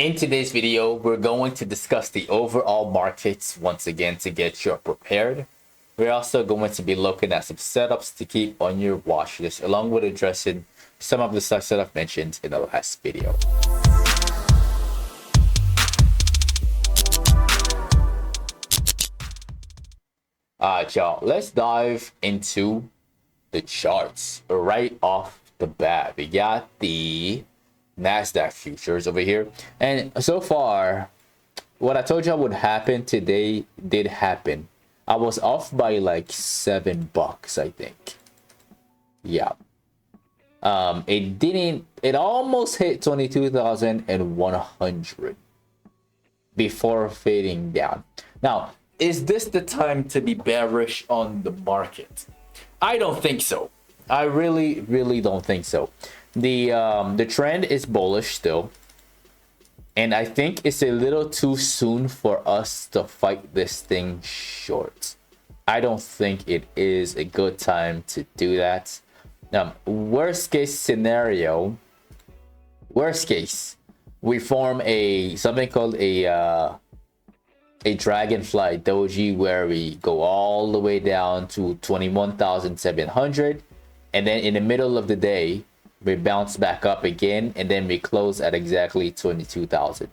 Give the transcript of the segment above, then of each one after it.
In today's video, we're going to discuss the overall markets once again to get you prepared. We're also going to be looking at some setups to keep on your watch list, along with addressing some of the stocks that I've mentioned in the last video. Alright, y'all, let's dive into the charts right off the bat. We got the NASDAQ futures over here, and so far what I told y'all would happen today did happen. I was off by like $7, I think. Yeah. It almost hit 22,100 before fading down. Now, is this the time to be bearish on the market? I don't think so. I really don't think so. The trend is bullish still, and I think it's a little too soon for us to fight this thing short. I don't think it is a good time to do that. Worst case scenario, we form something called a dragonfly doji, where we go all the way down to 21,700, and then in the middle of the day we bounce back up again, and then we close at exactly 22,000,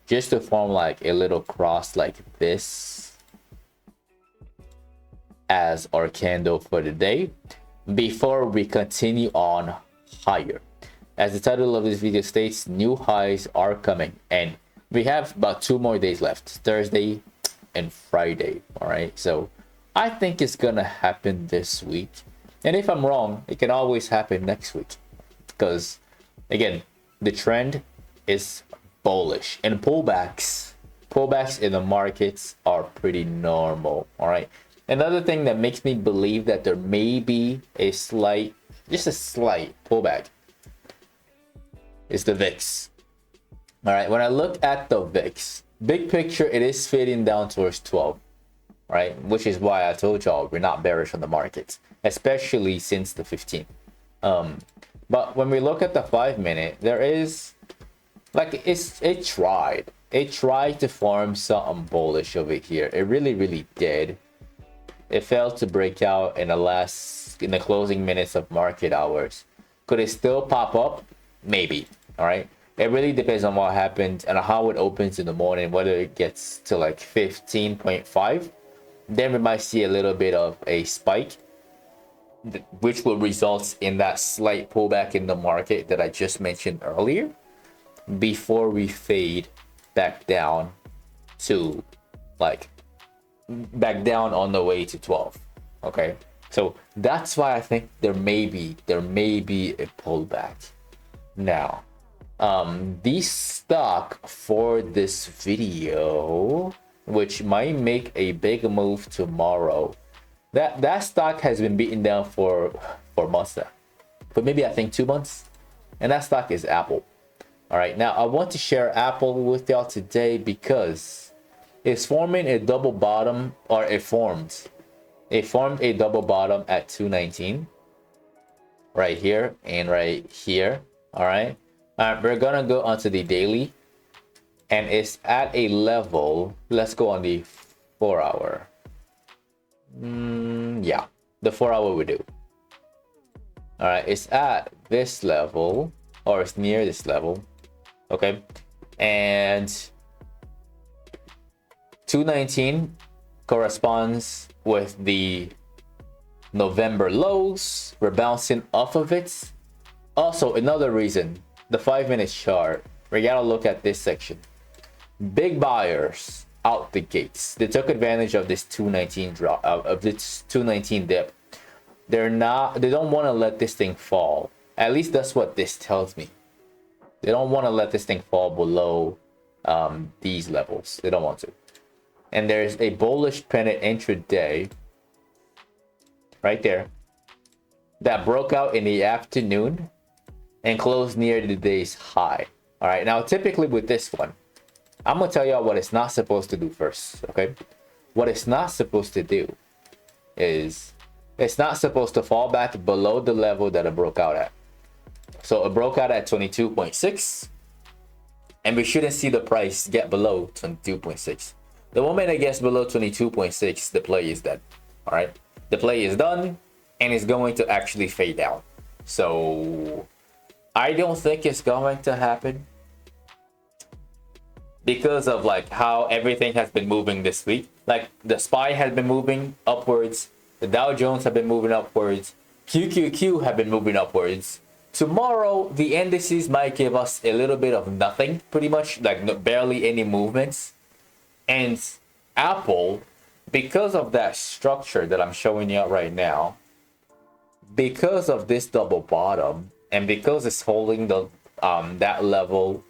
just to form like a little cross like this as our candle for the day before we continue on higher. As the title of this video states, new highs are coming, and we have about 2 more days left, Thursday and Friday. All right, so I think it's gonna happen this week, and if I'm wrong, it can always happen next week, because again, the trend is bullish, and pullbacks in the markets are pretty normal. All right, another thing that makes me believe that there may be just a slight pullback is the VIX. All right, when I look at the VIX, big picture, it is fading down towards 12, right? Which is why I told y'all we're not bearish on the markets, especially since the 15th. But when we look at the 5-minute, there is like it tried to form something bullish over here. It really did. It failed to break out in the closing minutes of market hours. Could it still pop up? Maybe. All right. It really depends on what happens and how it opens in the morning, whether it gets to like 15.5. Then we might see a little bit of a spike, which will result in that slight pullback in the market that I just mentioned earlier, before we fade back down to back down on the way to 12. Okay, so that's why I think there may be a pullback. Now, the stock for this video, which might make a big move tomorrow, that stock has been beaten down for months now, but maybe I think 2 months, and that stock is Apple. All right, now I want to share Apple with y'all today because it's forming a double bottom, or it formed a double bottom at 219 right here and right here. All right, we're gonna go onto the daily, and it's at a level. Let's go on the 4-hour. Yeah, the 4-hour we do. All right, it's at this level, or it's near this level. Okay, and 219 corresponds with the November lows. We're bouncing off of it. Also, another reason, the 5-minute chart, we gotta look at this section. Big buyers out the gates. They took advantage of this 219 drop, of this 219 dip. They don't want to let this thing fall. At least that's what this tells me. They don't want to let this thing fall below these levels. They don't want to. And there's a bullish pennant intraday right there that broke out in the afternoon and closed near the day's high. All right, now typically with this one, I'm gonna tell y'all what it's not supposed to do first. Okay, what it's not supposed to do is it's not supposed to fall back below the level that it broke out at. So it broke out at 22.6, and we shouldn't see the price get below 22.6. The moment it gets below 22.6, the play is dead. All right, the play is done, and it's going to actually fade out. So I don't think it's going to happen because of like how everything has been moving this week. Like the SPY has been moving upwards, the Dow Jones have been moving upwards, QQQ have been moving upwards. Tomorrow the indices might give us a little bit of nothing, pretty much, like barely any movements. And Apple, because of that structure that I'm showing you right now, because of this double bottom, and because it's holding the that level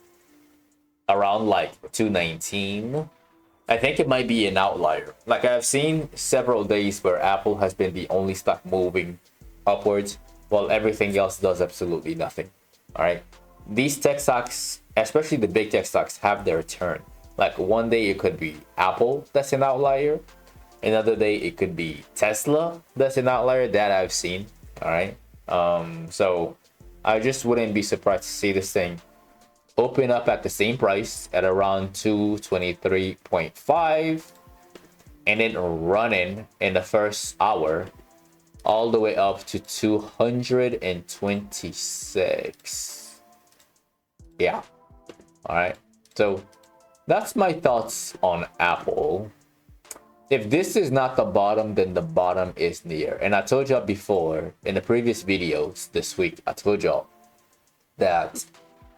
around like 219, I think it might be an outlier. Like I've seen several days where Apple has been the only stock moving upwards while everything else does absolutely nothing. All right, these tech stocks, especially the big tech stocks, have their turn. Like one day it could be Apple that's an outlier, another day it could be Tesla that's an outlier that I've seen. All right, so I just wouldn't be surprised to see this thing open up at the same price at around 223.5 and then running in the first hour all the way up to 226. Yeah. All right, so that's my thoughts on Apple. If this is not the bottom, then the bottom is near. And I told y'all before in the previous videos this week, I told y'all that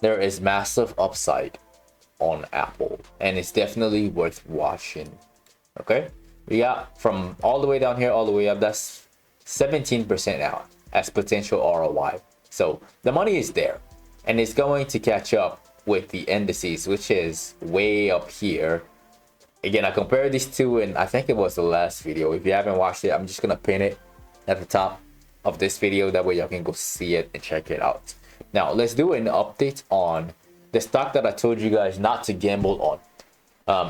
there is massive upside on Apple, and it's definitely worth watching. Okay, we got from all the way down here all the way up, that's 17% out as potential ROI. So the money is there, and it's going to catch up with the indices, which is way up here. Again, I compared these two, and I think it was the last video. If you haven't watched it, I'm just gonna pin it at the top of this video, that way y'all can go see it and check it out. Now let's do an update on the stock that I told you guys not to gamble on.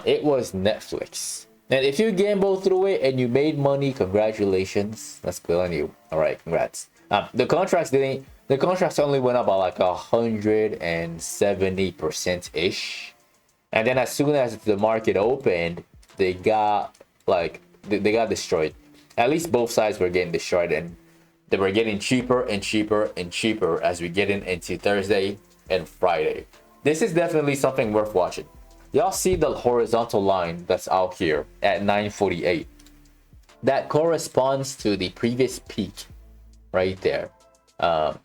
It was Netflix, and if you gamble through it and you made money, congratulations, that's good on you. All right, congrats. The contracts only went up by like 170% ish. And then as soon as the market opened, they got destroyed. At least both sides were getting destroyed, and they were getting cheaper and cheaper and cheaper as we get into Thursday and Friday. This is definitely something worth watching. Y'all see the horizontal line that's out here at 948. That corresponds to the previous peak right there.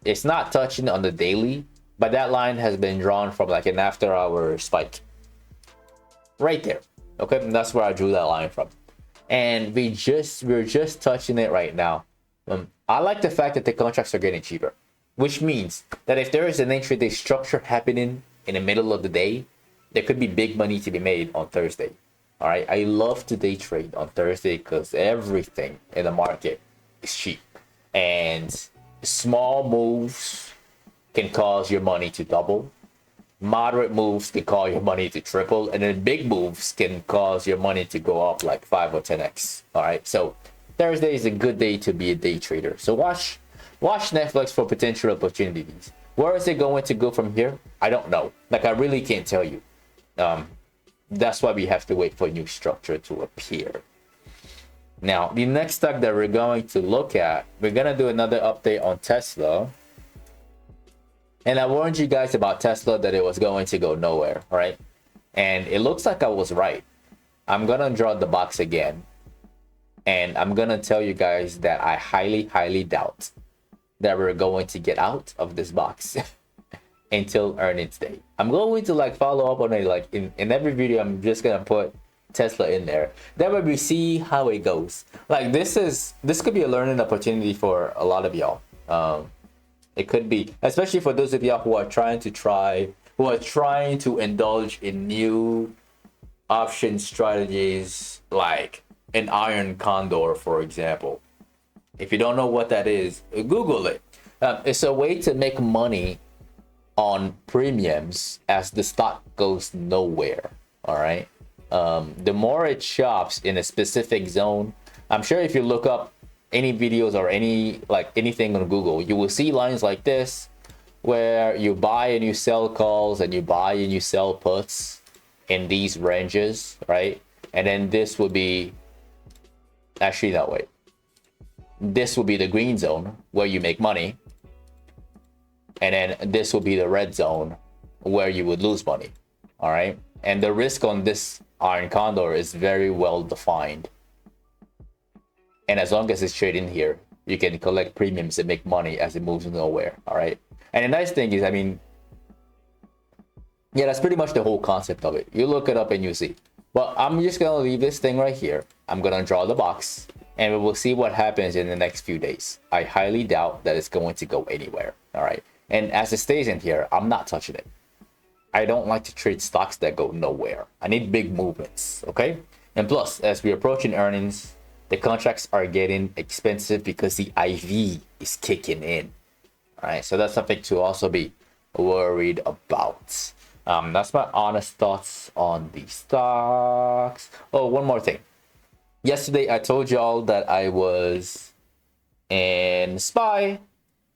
It's not touching on the daily, but that line has been drawn from like an after hour spike. Right there. Okay, and that's where I drew that line from. And we're just touching it right now. I like the fact that the contracts are getting cheaper, which means that if there is an intraday structure happening in the middle of the day, there could be big money to be made on Thursday. All right, I love to day trade on Thursday because everything in the market is cheap, and small moves can cause your money to double. Moderate moves can cause your money to triple, and then big moves can cause your money to go up like 5 or 10x. All right, so Thursday is a good day to be a day trader. So watch Netflix for potential opportunities. Where is it going to go from here? I don't know. Like I really can't tell you. That's why we have to wait for a new structure to appear. Now, the next stock that we're going to look at, we're gonna do another update on Tesla. And I warned you guys about Tesla that it was going to go nowhere, right? And it looks like I was right. I'm gonna draw the box again, and I'm gonna tell you guys that I highly doubt that we're going to get out of this box until earnings day. I'm going to like follow up on it, like in every video. I'm just gonna put Tesla in there. That way we see how it goes. Like this could be a learning opportunity for a lot of y'all. It could be, especially for those of y'all who are trying to indulge in new option strategies, like an iron condor, for example. If you don't know what that is, Google it. It's a way to make money on premiums as the stock goes nowhere. All right. The more it shops in a specific zone, I'm sure if you look up any videos or anything on Google, you will see lines like this where you buy and you sell calls and you buy and you sell puts in these ranges, right? And then this would be, actually, no, wait. This will be the green zone where you make money. And then this will be the red zone where you would lose money. All right. And the risk on this iron condor is very well defined. And as long as it's trading here, you can collect premiums and make money as it moves nowhere. All right. And the nice thing is, I mean, yeah, that's pretty much the whole concept of it. You look it up and you see. But I'm just going to leave this thing right here. I'm going to draw the box and we will see what happens in the next few days. I highly doubt that it's going to go anywhere. All right. And as it stays in here, I'm not touching it. I don't like to trade stocks that go nowhere. I need big movements. Okay. And plus, as we approach in earnings, the contracts are getting expensive because the IV is kicking in. All right. So that's something to also be worried about. That's my honest thoughts on the stocks. Oh, one more thing. Yesterday, I told y'all that I was in SPY.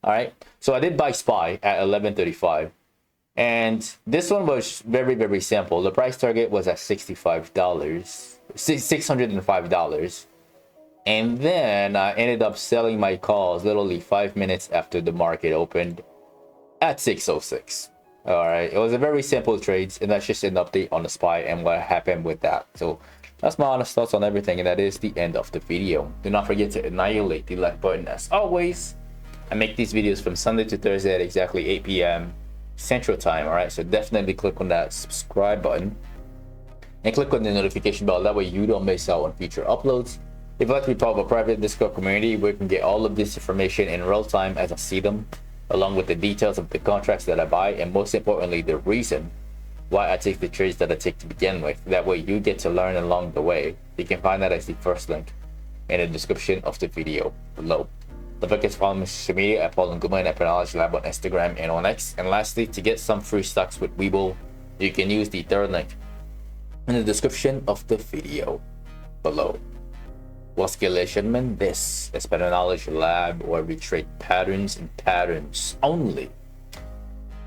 All right. So I did buy SPY at 11.35. And this one was very, very simple. The price target was at $65, $605. And then I ended up selling my calls literally 5 minutes after the market opened at 606. All right, it was a very simple trades, and that's just an update on the SPY and what happened with that. So that's my honest thoughts on everything, and that is the end of the video. Do not forget to annihilate the like button as always. I make these videos from Sunday to Thursday at exactly 8 p.m. Central Time. All right, so definitely click on that subscribe button and click on the notification bell. That way you don't miss out on future uploads. If you'd like to be part of a private Discord community where you can get all of this information in real time as I see them, along with the details of the contracts that I buy, and most importantly, the reason why I take the trades that I take to begin with. That way you get to learn along the way. You can find that as the first link in the description of the video below. Don't forget to follow me on social media at Paul and Goodman at Patternology Lab on Instagram and on X. And lastly, to get some free stocks with Webull, you can use the third link in the description of the video below. What's good, ladies and gentlemen? This is Patternology Lab, where we trade patterns and patterns only.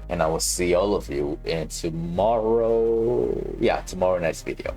And I will see all of you in tomorrow night's video.